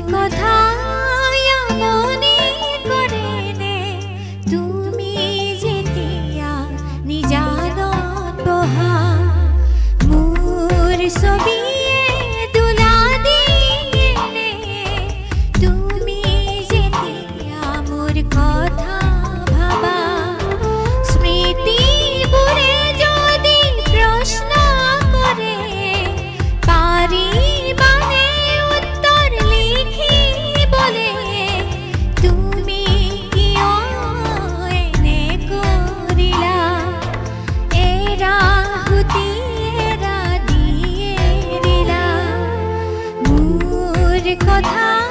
কথা মনে কৰে নে তুমি যেতিয়া নিজানত বহা মোৰ ছবি তোলা দিয়ে নে তুমি যেতিয়া মোৰ কথা ভাবা স্মৃতিবোৰে যদি প্ৰশ্ন কৰে পাৰি কথা